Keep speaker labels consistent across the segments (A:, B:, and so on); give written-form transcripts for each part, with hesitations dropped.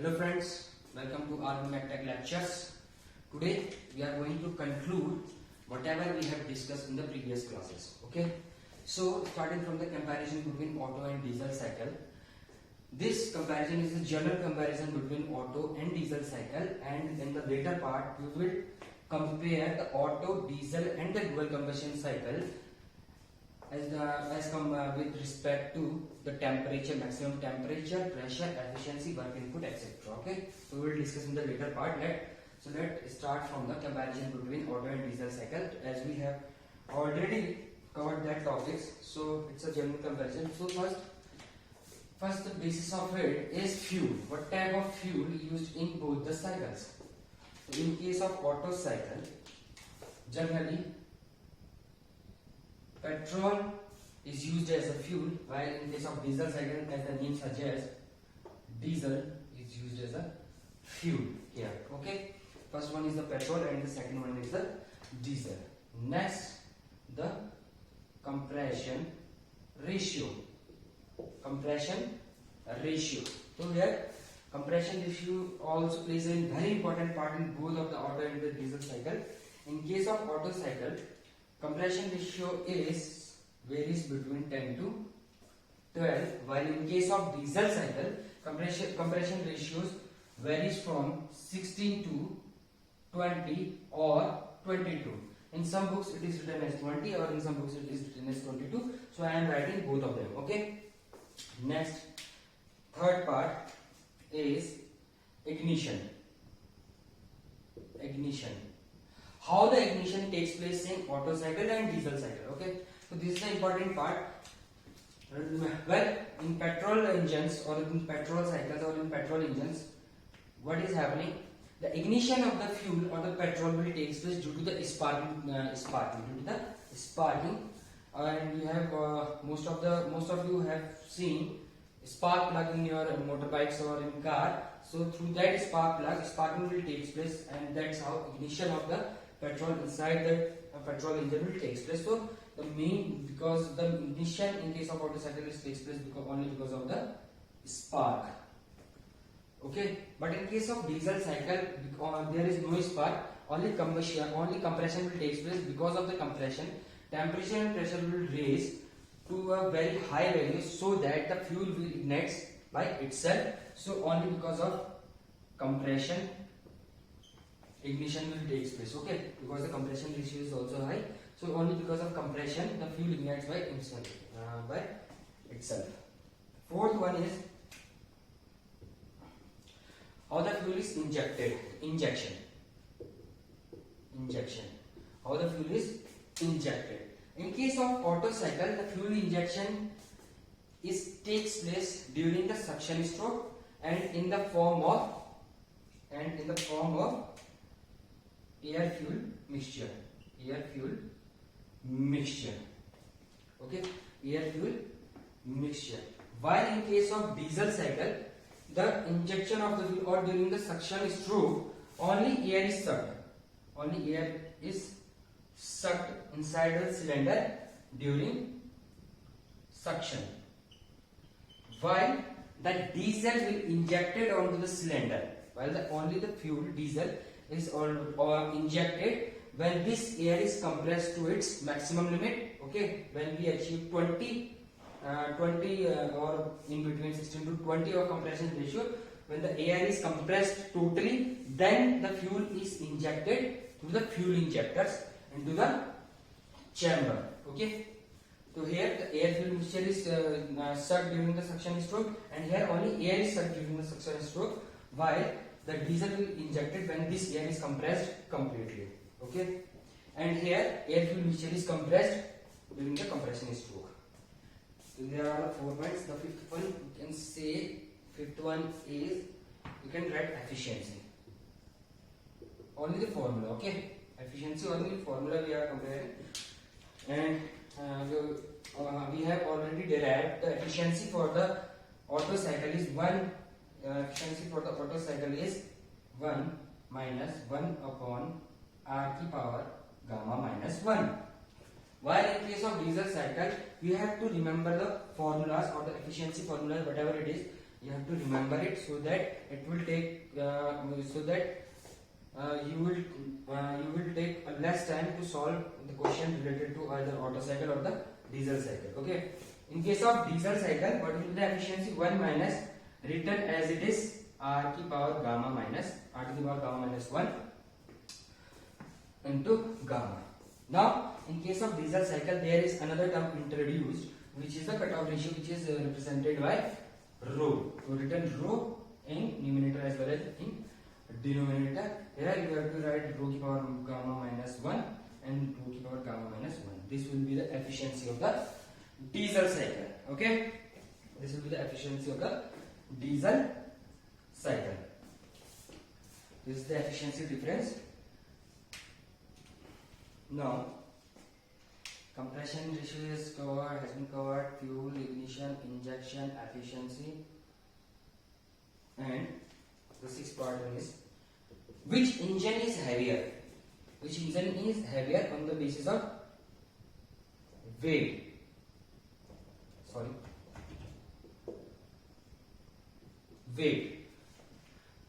A: Hello friends, welcome to our MacTech lectures. Today we are going to conclude whatever we have discussed in the previous classes. Okay, so starting from the comparison between Otto and diesel cycle. This comparison is a general comparison between Otto and diesel cycle, and in the later part we will compare the Otto, diesel and the dual combustion cycle with respect to the temperature, maximum temperature, pressure, efficiency, work input, etc. Okay, so we will discuss in the later part. Let's start from the comparison between Otto and diesel cycle, as we have already covered that topics. So it's a general comparison. So first the basis of it is fuel. What type of fuel used in both the cycles? So in case of Otto cycle, generally petrol is used as a fuel, while in case of diesel cycle, as the name suggests, diesel is used as a fuel here. Okay, first one is the petrol and the second one is the diesel. Next, the compression ratio. So here compression ratio also plays a very important part in both of the Otto and the diesel cycle. In case of Otto cycle, compression ratio varies between 10 to 12, while in case of diesel cycle, compression ratios varies from 16 to 20 or 22. In some books it is written as 20, or in some books it is written as 22. So I am writing both of them. Okay. Next, third part is ignition. How the ignition takes place in Otto cycle and diesel cycle. Okay, so this is the important part. Well, in petrol engines or in petrol cycles or in petrol engines, what is happening? The ignition of the fuel or the petrol will take place due to the sparking. And you have most of you have seen spark plug in your motorbikes or in car. So through that spark plug, sparking will take place, and that's how ignition of the petrol inside the petrol engine will take place. So because the ignition in case of Otto cycle takes place only because of the spark. Okay, but in case of diesel cycle, there is no spark, only compression will take place. Because of the compression, temperature and pressure will raise to a very high value, so that the fuel will ignite by itself. So only because of compression, ignition will take place. Okay, because the compression ratio is also high, so only because of compression the fuel ignites by itself. Fourth one is how the fuel is injection. How the fuel is injected. In case of Otto cycle, the fuel injection takes place during the suction stroke and in the form of air fuel mixture. Okay, air fuel mixture. While in case of diesel cycle, the injection of the fuel or during the suction stroke, only air is sucked inside the cylinder during suction, while the diesel will injected onto the cylinder, while only the fuel diesel is injected when this air is compressed to its maximum limit. Okay, when we achieve 20 or in between 16 to 20 of compression ratio, when the air is compressed totally, then the fuel is injected through the fuel injectors into the chamber. Okay, so here the air fuel mixture is sucked during the suction stroke, and here only air is sucked during the suction stroke, while the diesel will injected when this air is compressed completely. Okay, and here air fuel mixture is compressed during the compression stroke. So there are 4 points. The fifth one is you can write efficiency. Only the formula. Okay, efficiency only the formula we are comparing, and we have already derived the efficiency for the Otto cycle is 1. Efficiency for the Otto cycle is 1 minus 1 upon r की power gamma minus 1. While in case of diesel cycle, we have to remember the formulas or the efficiency formulas, whatever it is. You have to remember it so that it will take you will take less time to solve the question related to either Otto cycle or the diesel cycle. Okay. In case of diesel cycle, what will be the efficiency? 1 minus written as it is r to the power gamma minus 1 into gamma. Now, in case of diesel cycle, there is another term introduced, which is the cutoff ratio, which is represented by rho. So, written rho in numerator as well as in denominator. Here you have to write rho to the power gamma minus 1 and rho to the power gamma minus 1. This will be the efficiency of the diesel cycle. Okay, this will be the efficiency of the diesel cycle. This is the efficiency difference. Now, compression ratio is covered, has been covered, fuel, ignition, injection, efficiency, and the sixth part is which engine is heavier? Which engine is heavier on the basis of weight? Weight.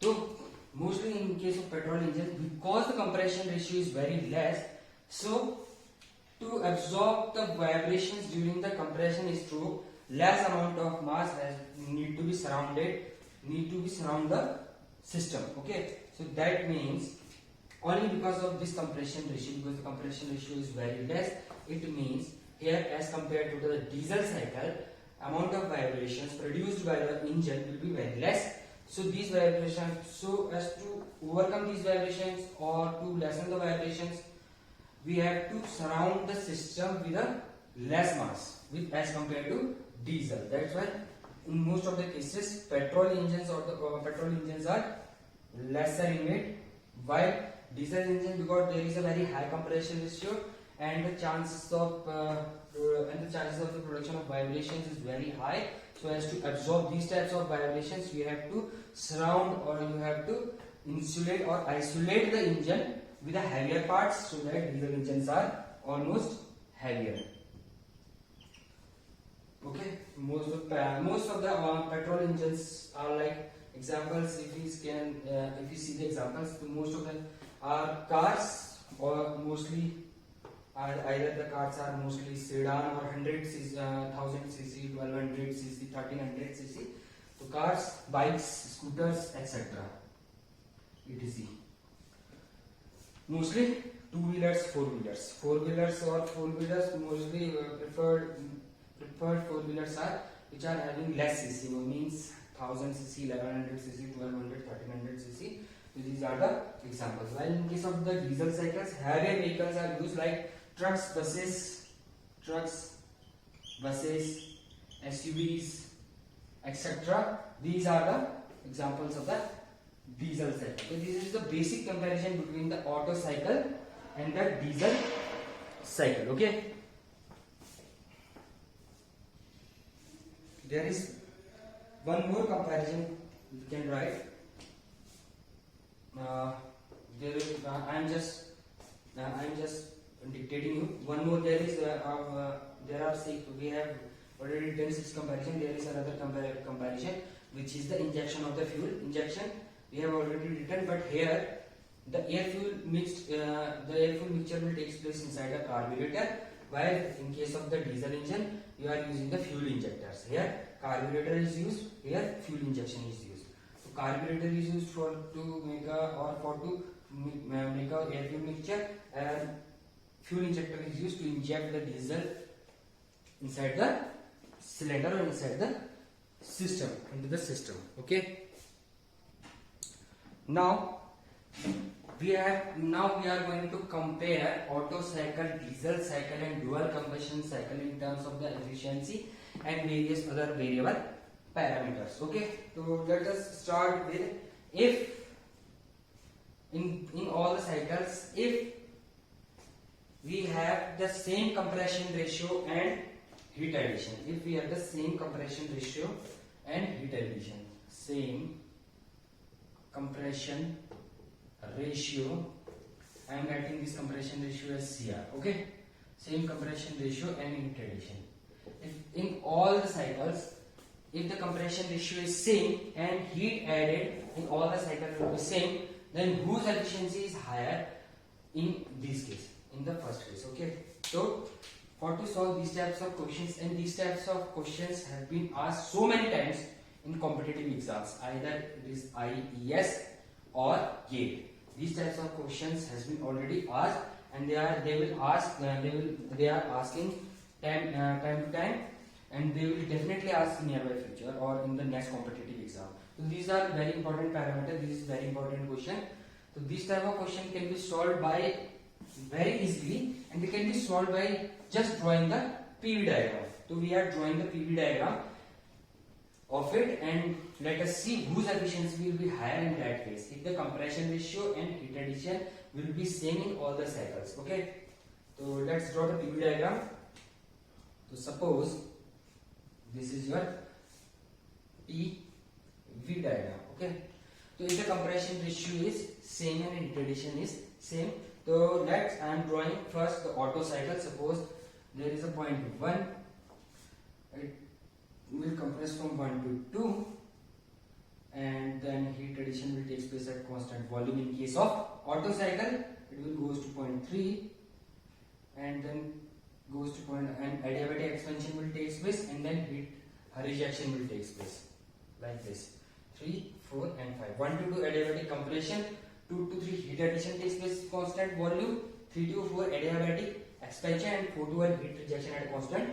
A: So mostly in case of petrol engine, because the compression ratio is very less, so to absorb the vibrations during the compression stroke, less amount of mass need to be surround the system. Okay, so that means only because of this compression ratio, because the compression ratio is very less, it means here as compared to the diesel cycle, amount of vibrations produced by the engine will be very less. So these vibrations, so as to overcome these vibrations or to lessen the vibrations, we have to surround the system with a less mass as compared to diesel. That's why in most of the cases petrol engines or the petrol engines are lesser in weight, while diesel engine, because there is a very high compression ratio and the chances of the production of vibrations is very high. So as to absorb these types of vibrations, you have to surround or you have to insulate or isolate the engine with the heavier parts, so that diesel engines are almost heavier. Okay, most of the petrol engines are like examples. If you see the examples, most of them are cars, or mostly either the cars are mostly sedan or 100 cc, 1000 cc, 1200 cc, 1300 cc. So cars, bikes, scooters, etc. etc. Mostly two-wheelers, four-wheelers. Four-wheelers mostly preferred four-wheelers are which are having less cc, means 1000 cc, 1100 cc, 1200, 1300 cc. So these are the examples. While in case of the diesel cycles, heavier vehicles are used like trucks, buses, SUVs, etc. These are the examples of the diesel cycle. So this is the basic comparison between the Otto cycle and the diesel cycle. Okay. There is one more comparison you can write. I am just dictating you. One more. There are six. We have already done 6 comparison. There is another comparison, which is the injection of the fuel. Injection we have already written, but here the air fuel mixture will take place inside a carburetor, while in case of the diesel engine you are using the fuel injectors. Here carburetor is used, here fuel injection is used. So carburetor is used to make a air fuel mixture, and fuel injector is used to inject the diesel inside the cylinder or inside the system, into the system. Okay. Now we are going to compare Otto cycle, diesel cycle and dual combustion cycle in terms of the efficiency and various other variable parameters. Okay, so let us start with, if in all the cycles, if we have the same compression ratio and heat addition, if we have the same compression ratio and heat addition, same compression ratio, I am writing this compression ratio as CR. Okay, same compression ratio and heat addition. If in all the cycles if the compression ratio is same and heat added in all the cycles will be same, then whose efficiency is higher in this case, in the first case. Okay, so for to solve these types of questions, and these types of questions have been asked so many times in competitive exams, either it is IES or GATE. These types of questions has been already asked, and they are asking time to time, and they will definitely ask in nearby future or in the next competitive exam. So these are very important parameters. This is very important question. So this type of question can be solved by very easily, and they can be solved by just drawing the PV diagram. So we are drawing the PV diagram of it, and let us see whose efficiency will be higher in that case, if the compression ratio and heat addition will be same in all the cycles. Okay, so let's draw the PV diagram. So suppose this is your PV diagram. Okay, so if the compression ratio is same and heat addition is same, so I am drawing first the Otto cycle. Suppose there is a point 1, it will compress from 1 to 2, and then heat addition will take place at constant volume. In case of Otto cycle, it will goes to point 3, and then goes to point, and adiabatic expansion will take place, and then heat rejection will take place like this. 3, 4 and 5. 1 to 2 adiabatic compression, 2 to 3 heat addition takes place constant volume, 3 to 4 adiabatic expansion, and 4 to 1 heat rejection at constant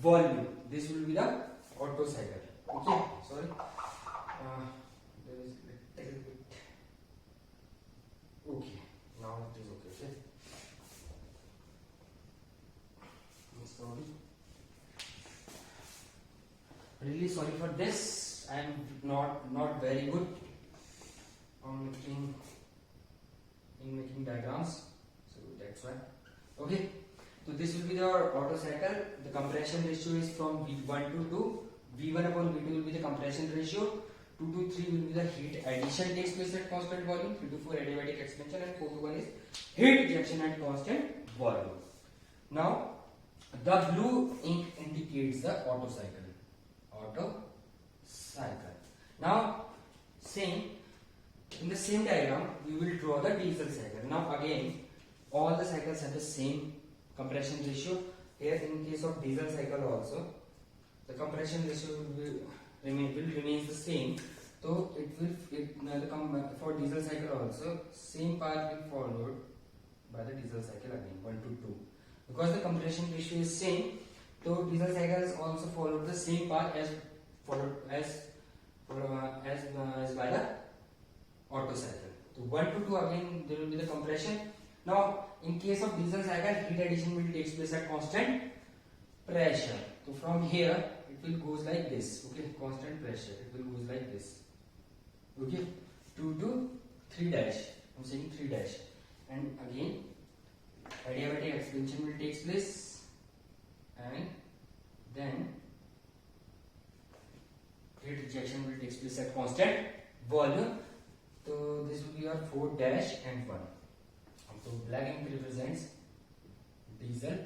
A: volume. This will be the Otto cycle. Okay, sorry. There is a little bit. Okay, now it is okay. Okay. Sorry. Really sorry for this. I am not very good on making diagrams, so that's why. Okay, so this will be the Otto cycle. The compression ratio is from V1 to 2. V1 upon V2 will be the compression ratio. 2 to 3 will be the heat addition takes place at constant volume. 3 to 4 adiabatic expansion, and 4 to 1 is heat rejection at constant volume. Now the blue ink indicates the Otto cycle. Otto cycle. Now same, in the same diagram we will draw the diesel cycle. Now again, all the cycles have the same compression ratio. Here in case of diesel cycle also, the compression ratio will remains the same. So for diesel cycle also, same path will followed by the diesel cycle again, 1 to 2. Because the compression ratio is same, so diesel cycles also follow the same path as by the Otto cycle. So 1 to 2 again there will be the compression. Now in case of diesel cycle, heat addition will take place at constant pressure. So from here it will goes like this. Okay, constant pressure, it will goes like this. Okay, 2 to 3 dash. I'm saying 3 dash, and again adiabatic expansion will take place, and then heat rejection will take place at constant volume. So this will be your 4 dash and 1. So black ink represents diesel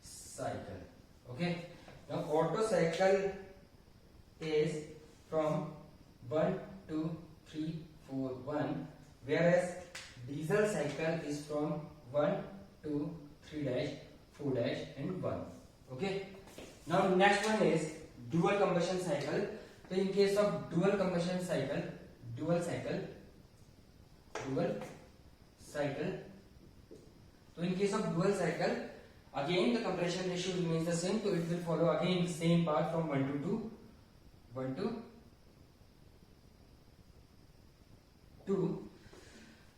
A: cycle. Okay. Now Otto cycle is from 1, 2, 3, 4, 1, whereas diesel cycle is from 1, 2, 3 dash, 4 dash and 1. Okay. Now next one is dual combustion cycle. So in case of dual combustion cycle, so in case of dual cycle, again the compression ratio remains the same, so it will follow again the same path from 1 to 2, 1 to 2.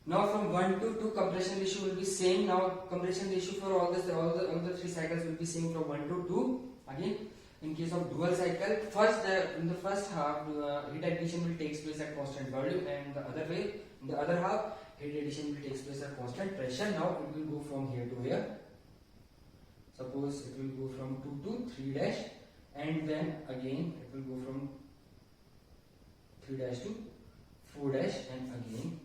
A: Now from 1 to 2 compression ratio will be same. Now compression ratio for all the 3 cycles will be same from 1 to 2. Again, in case of dual cycle, in the first half heat addition will take place at constant volume, and the other way, in the other half heat addition will take place at constant pressure. Now it will go from here to here. Suppose it will go from 2 to 3 dash, and then again it will go from 3 dash to 4 dash, and again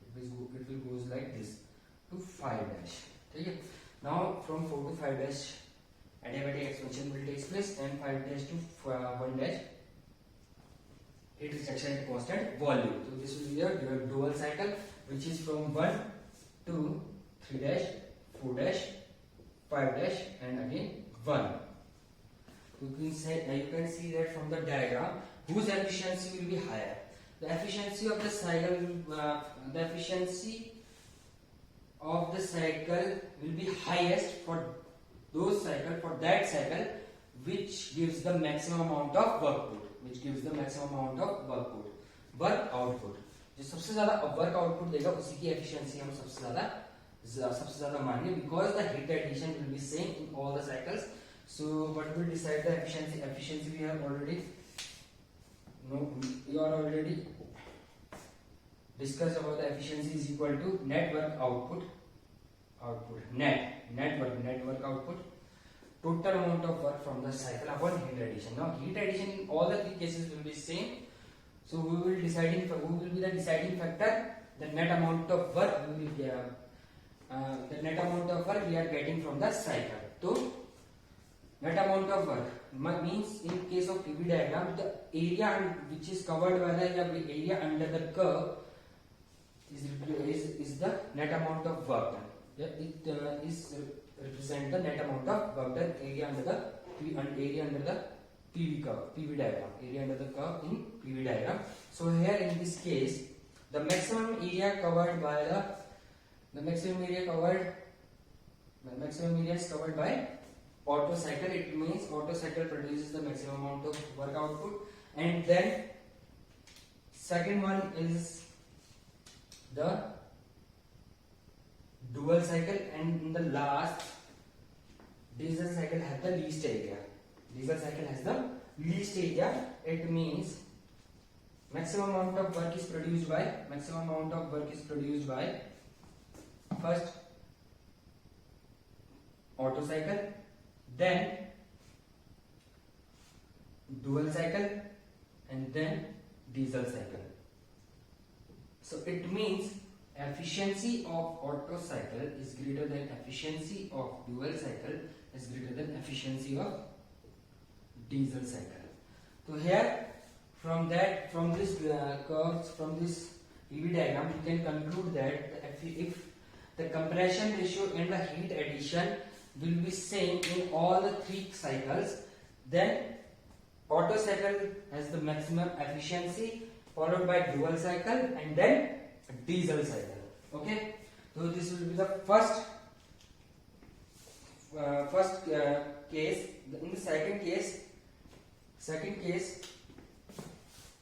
A: it will goes like this to 5 dash. Okay. Now from 4 to 5 dash adiabatic expansion will take place, and 5 dash to 1 dash heat rejection at constant volume. So this will be a dual cycle, which is from 1 to 3 dash, 4 dash, 5 dash, and again 1. You can see that from the diagram whose efficiency will be higher. The efficiency of the cycle will be highest for that cycle which gives the maximum amount of work output. जो सबसे ज्यादा work output देगा उसी की efficiency हम सबसे ज्यादा मानेंगे, because the heat addition will be same in all the cycles. So what will decide the efficiency? Efficiency we are already discussed about the efficiency is equal to net work output, net work output, total amount of work from the cycle upon heat addition. Now heat addition in all the three cases will be same. So who will be the deciding factor? The net amount of work we are getting from the cycle. So net amount of work means in case of PV diagram, the area which is covered by the area under the curve is the net amount of work done. It is represent the net amount of work done, area under the PV curve, PV diagram, area under the curve in PV diagram. So here in this case, the maximum area covered by the maximum area is covered by Otto cycle. It means Otto cycle produces the maximum amount of work output, and then second one is the dual cycle, and in the last diesel cycle has the least area. It means maximum amount of work is produced by first Otto cycle, then dual cycle, and then diesel cycle. So it means efficiency of Otto cycle is greater than efficiency of dual cycle is greater than efficiency of diesel cycle. So here from this curves, from this PV diagram, you can conclude that if the compression ratio and the heat addition will be same in all the three cycles, then Otto cycle has the maximum efficiency, followed by dual cycle, and then diesel cycle. Okay, so this will be the first case. In the second case,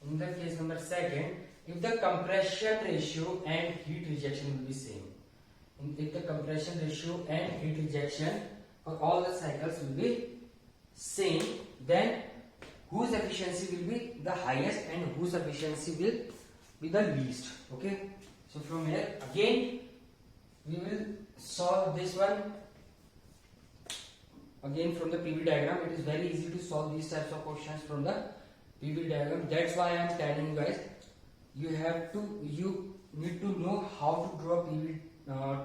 A: in the case number second, if the compression ratio and heat rejection will be same, if the compression ratio and heat rejection for all the cycles will be same, then whose efficiency will be the highest and whose efficiency will be the least. Okay, so from here again we will solve this one again from the PV diagram. It is very easy to solve these types of questions from the PV diagram. That's why I am telling you guys, you need to know how to draw PV,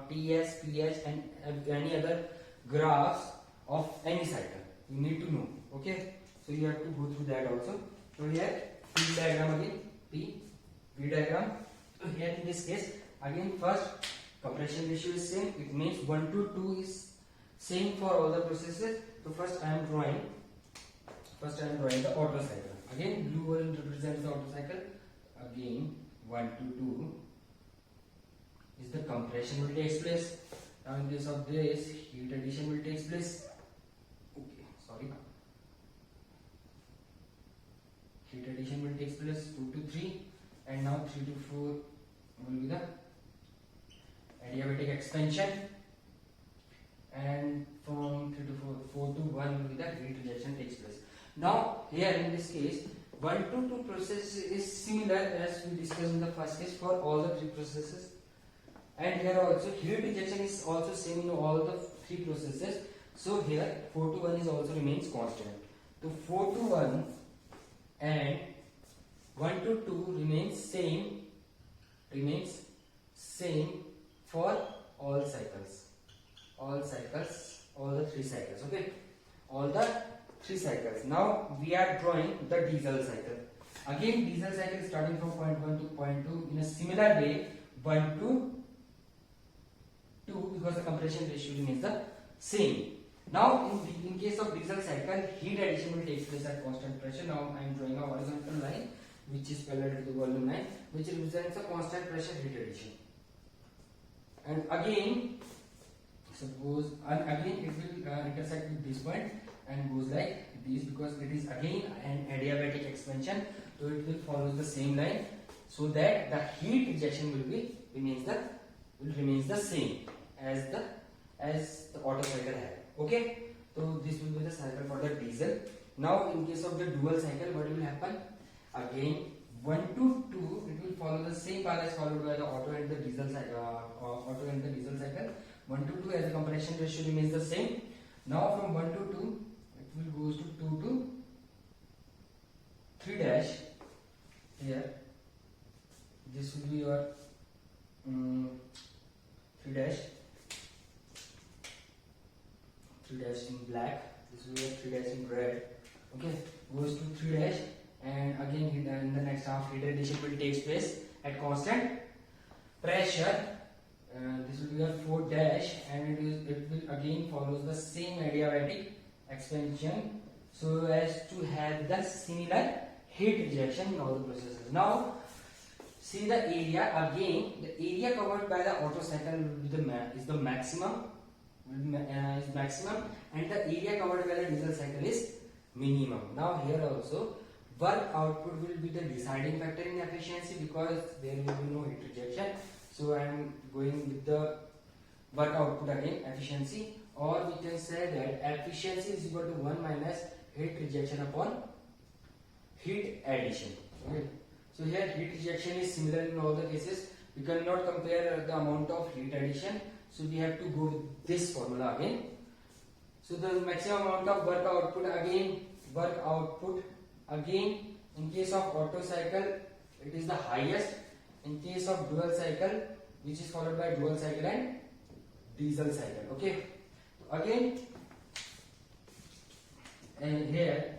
A: TS, PS, and any other graphs of any cycle. You need to know. Okay, so you have to go through that also. So here PV diagram again, PV diagram. So here in this case again, first compression ratio is same. It means 1 to 2 is same for all the processes. So first I am drawing the Otto cycle. Again blue one represents the Otto cycle. Again 1 to 2 is the compression will take place. Now in case of this, heat addition will take place. Okay, sorry. Heat addition will take place 2 to 3, and now 3 to 4 will be the adiabatic expansion, and from 3 to 4 to 1 will be the heat rejection takes place. Now here in this case, 1 to 2 process is similar as we discussed in the first case for all the three processes, and here also heat rejection is also same in all the three processes. So here 4 to 1 is also remains constant. So 4 to 1 and 1 to 2 remains same for all cycles, all the three cycles. Okay, all the 3 cycles. Now we are drawing the diesel cycle. Again, diesel cycle is starting from point 1 to point 2 in a similar way, 1 to 2, because the compression ratio remains the same. Now in case of diesel cycle, heat addition will take place at constant pressure. Now I am drawing a horizontal line which is parallel to the volume line, which represents a constant pressure heat addition. And again, suppose again it will intersect with this point and goes like this, because it is again an adiabatic expansion, so it will follow the same line, so that the heat rejection will remains the same as the Otto cycle had. Okay, so this will be the cycle for the diesel. Now in case of the dual cycle, what will happen? Again, 1 to 2, it will follow the same path as followed by the Otto and the diesel cycle. 1 to 2, as the compression ratio remains the same. Now from 1 to 2, it will goes to 2 to 3 dash. Here, this will be your 3 dash. 3 dash in black. This will be your 3 dash in red. Okay, goes to 3 dash, and again in the next half, heat addition will take place at constant pressure. This will be your 4 dash, and it will again follows the same adiabatic expansion, so as to have the similar heat rejection in all the processes. Now see the area. Again, the area covered by the Otto cycle is the maximum, and the area covered by the diesel cycle is minimum. Now here also, work output will be the deciding factor in efficiency, because there will be no heat rejection. So I am going with the work output again, efficiency, or we can say that efficiency is equal to 1 minus heat rejection upon heat addition. Okay. So here heat rejection is similar in all the cases. We cannot compare the amount of heat addition, so we have to go with this formula again. So the maximum amount of work output again, in case of Otto cycle, it is the highest. In case of dual cycle, which is followed by dual cycle and diesel cycle. Okay, again, and here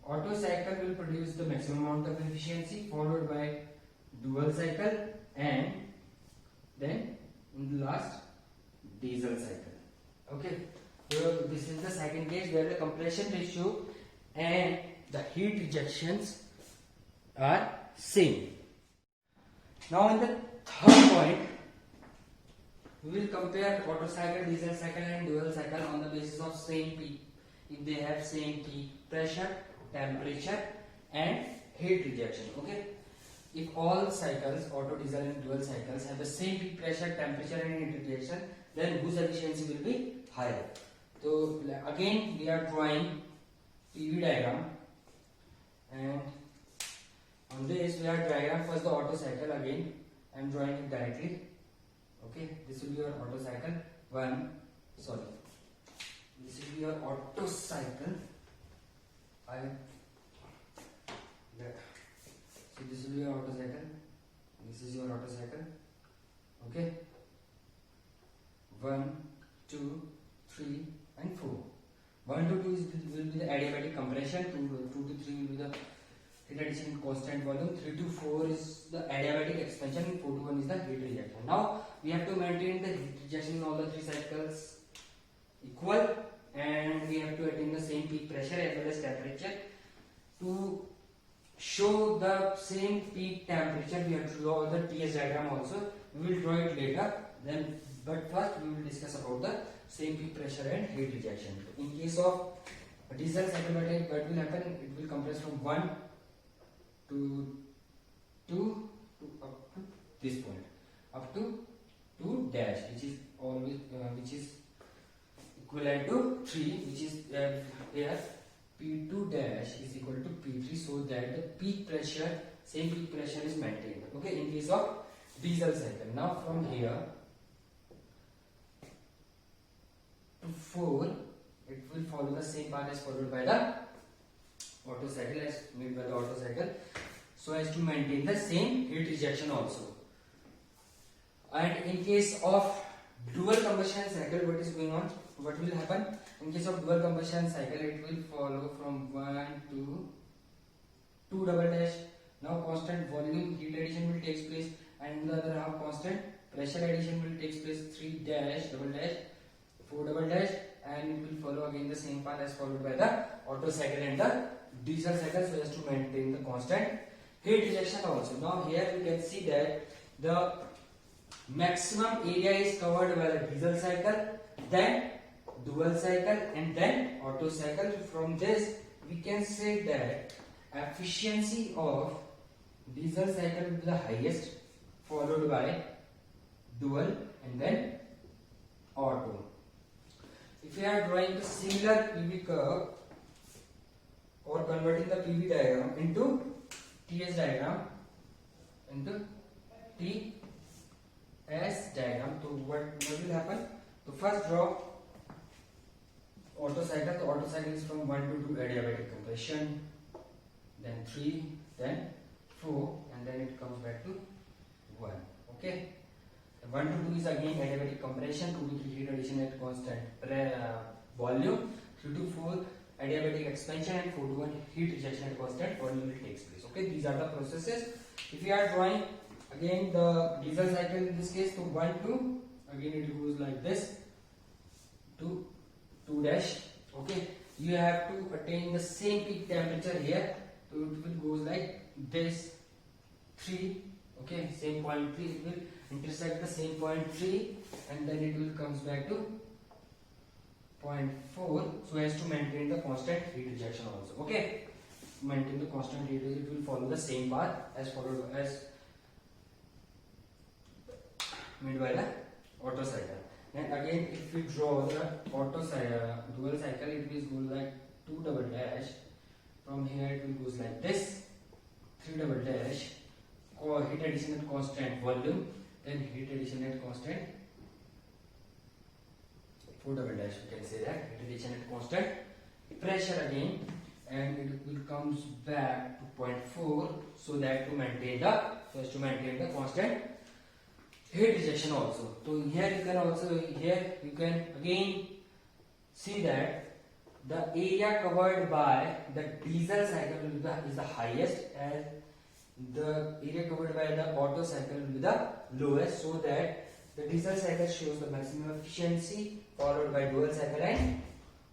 A: Otto cycle will produce the maximum amount of efficiency, followed by dual cycle, and then in the last, diesel cycle. Okay, so this is the second case where the compression ratio and the heat rejections are same. Now in the third point, we will compare Otto cycle, diesel cycle and dual cycle on the basis of same peak. If they have same peak pressure, temperature and heat rejection. Okay, if all cycles, Otto, diesel and dual cycles, have the same peak pressure, temperature and heat rejection, then whose efficiency will be higher. So again we are drawing PV diagram, and on this we are diagram first the Otto cycle. Again I am drawing it directly. Okay, this will be your Otto cycle. This will be your Otto cycle. So this will be your Otto cycle. This is your Otto cycle. Okay, 1, 2, 3 and 4. 1 to 2 will be the adiabatic compression. 2 to 3 will be the heat addition constant volume. 3 to 4 is the adiabatic expansion. 4 to 1 is the heat rejection. Now we have to maintain the heat rejection in all the 3 cycles equal, and we have to attain the same peak pressure as well as temperature. To show the same peak temperature, we have to draw the TS diagram also. We will draw it later. But first we will discuss about the same peak pressure and heat rejection. In case of diesel cycle, what will happen? It will compress from 1 to 2 to up to this point, up to 2 dash, which is always equivalent to 3, which is here P2 dash is equal to P3, so that the peak pressure, same peak pressure is maintained. Okay, in case of diesel cycle. Now from here to 4, it will follow the same path as followed by the Otto cycle, as made by the Otto cycle, so as to maintain the same heat rejection also. And in case of dual combustion cycle, what is going on? what will happen in case of dual combustion cycle? It will follow from 1 to 2 double dash. Now constant volume heat addition will take place, and in the other half constant pressure addition will take place. 3 dash double dash 4 double dash, and it will follow again the same path as followed by the Otto cycle and the diesel cycle, so as to maintain the constant heat rejection also. Now here you can see that the maximum area is covered by the diesel cycle, then dual cycle, and then Otto cycle. From this we can say that efficiency of diesel cycle will be the highest, followed by dual and then Otto. If we are drawing the similar PV curve or converting the PV diagram into TS diagram into TS diagram, so what will happen? So first draw Otto cycle. The Otto cycle is from 1 to 2 adiabatic compression, then 3, then 4, and then it comes back to 1. Okay. 1 to 2 is again adiabatic compression, 2 to 3 heat addition at constant volume, 3 to 4 adiabatic expansion, and 4 to 1 heat rejection at constant volume will takes place. Okay, these are the processes. If we are drawing again the diesel cycle in this case, so 1 to, again it goes like this, to 2 dash. Okay, you have to attain the same peak temperature here, so it will goes like this, 3. Okay, same point 3, it will intersect the same point 3, and then it will comes back to point 4, so as to maintain the constant heat rejection also. Okay, maintain the constant heat, it will follow the same path as followed as made by the Otto cycle. Then again, if we draw the Otto cycle, dual cycle, it will go like 2 double dash. From here it will goes like this, 3 double dash, heat addition at constant volume, then heat addition at constant 4 double dash, you can say that, heat addition at constant pressure again, and it will comes back to point 4, so that to maintain the constant heat rejection also. So here you can again see that the area covered by the diesel cycle is the highest, and the area covered by the Otto cycle will be the lowest, so that the diesel cycle shows the maximum efficiency, followed by dual cycle and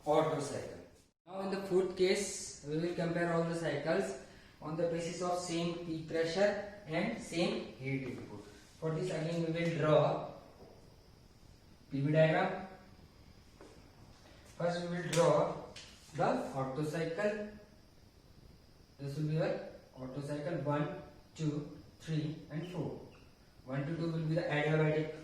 A: Otto cycle. Now in the fourth case, we will compare all the cycles on the basis of same peak pressure and same heat input. For this again we will draw PV diagram. First we will draw the Otto cycle. This will be your Otto cycle 1, 2, 3 and 4. 1 to 2 will be the adiabatic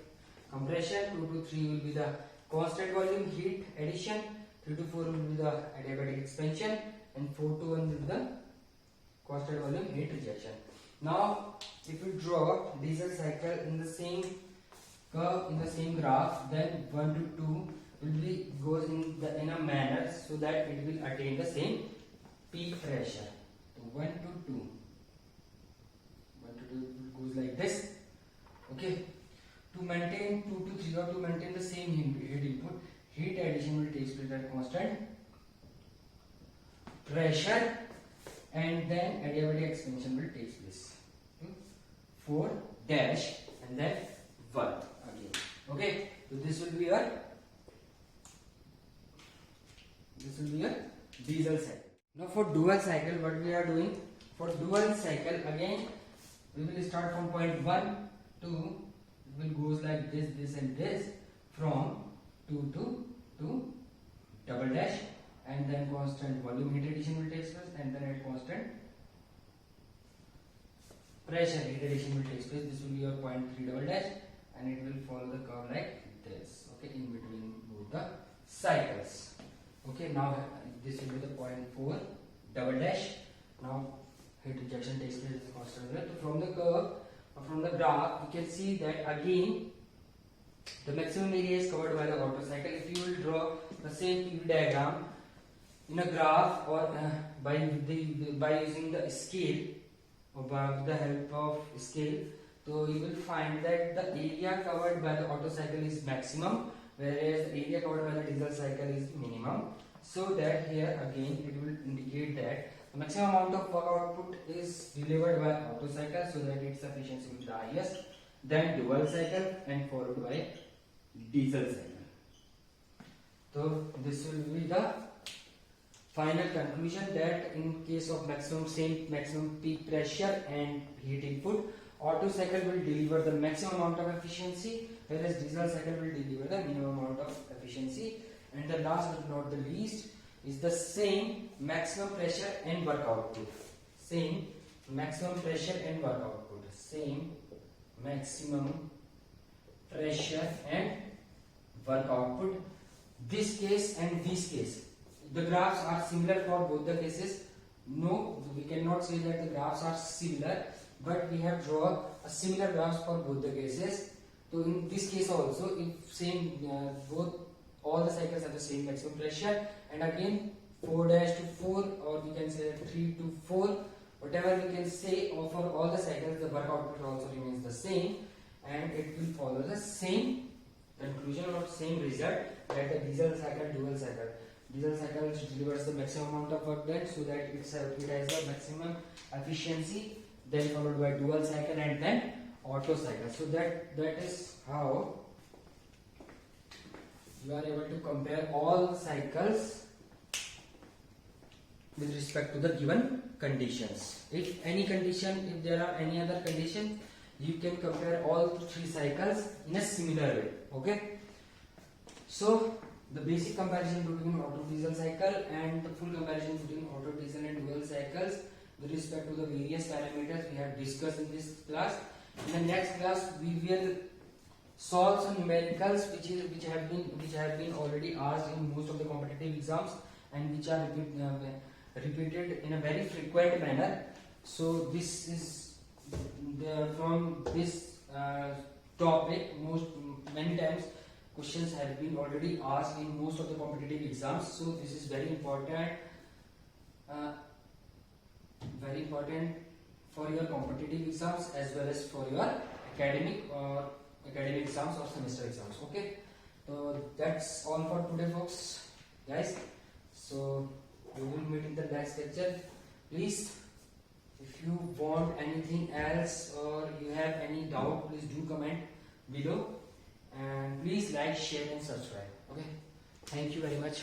A: compression, 2 to 3 will be the constant volume heat addition, 3 to 4 will be the adiabatic expansion, and 4 to 1 will be the constant volume heat rejection. Now if we draw diesel cycle in the same curve, in the same graph, then 1 to 2 will be goes in a manner so that it will attain the same peak pressure. So 1 to 2 goes like this. Okay, to maintain 2 to 3 or to maintain the same heat input, heat addition will take place at constant pressure, and then adiabatic expansion will take place. 4 dash and then 1 again. Okay, so this will be your diesel cycle. Now for dual cycle, what we are doing? For dual cycle again, we will start from point 1 to, it will goes like this and this, from 2 to 2 double dash, and then constant volume heat addition will take place, and then at constant pressure heat addition will take place. This will be your point 3 double dash, and it will follow the curve like this. Okay, in between both the cycles. Okay, now this will be the point 4 double dash. Now heat rejection takes place at constant rate. So from the curve or from the graph, you can see that again the maximum area is covered by the Otto cycle. If you will draw the same PV diagram in a graph or by using the scale or by the help of scale, so you will find that the area covered by the Otto cycle is maximum, whereas the area covered by the diesel cycle is minimum. So that here again it will indicate that the maximum amount of work output is delivered by Otto cycle, so that its efficiency will be the highest, then dual cycle, and followed by diesel cycle. So this will be the final conclusion, that in case of maximum peak pressure and heat input, Otto cycle will deliver the maximum amount of efficiency, whereas diesel cycle will deliver the minimum amount of efficiency. And the last but not the least is the same maximum pressure and work output. Same maximum pressure and work output. Same maximum pressure and work output. This case and this case, the graphs are similar for both the cases. No, we cannot say that the graphs are similar, but we have drawn a similar graphs for both the cases. So in this case also, if same both all the cycles have the same maximum pressure, and again 4' to 4, or we can say 3 to 4, whatever we can say, for all the cycles the work output also remains the same, and it will follow the same conclusion or same result, that the diesel cycle, dual cycle. Diesel cycle delivers the maximum amount of work done, so that it has the maximum efficiency, then followed by dual cycle and then Otto cycle. So that is how you are able to compare all cycles with respect to the given conditions. If there are any other condition, you can compare all three cycles in a similar way. Okay. So the basic comparison between Otto diesel cycle and the full comparison between Otto diesel and dual cycles with respect to the various parameters we have discussed in this class. In the next class, we will solve some numericals which have been already asked in most of the competitive exams, and which are repeated in a very frequent manner. So this is from this topic, many times questions have been already asked in most of the competitive exams. So this is very important for your competitive exams as well as for your academic exams or semester exams. Okay, so that's all for today, folks, guys. So we will meet in the next lecture. Please, if you want anything else or you have any doubt, please do comment below, and please like, share and subscribe. Okay, thank you very much.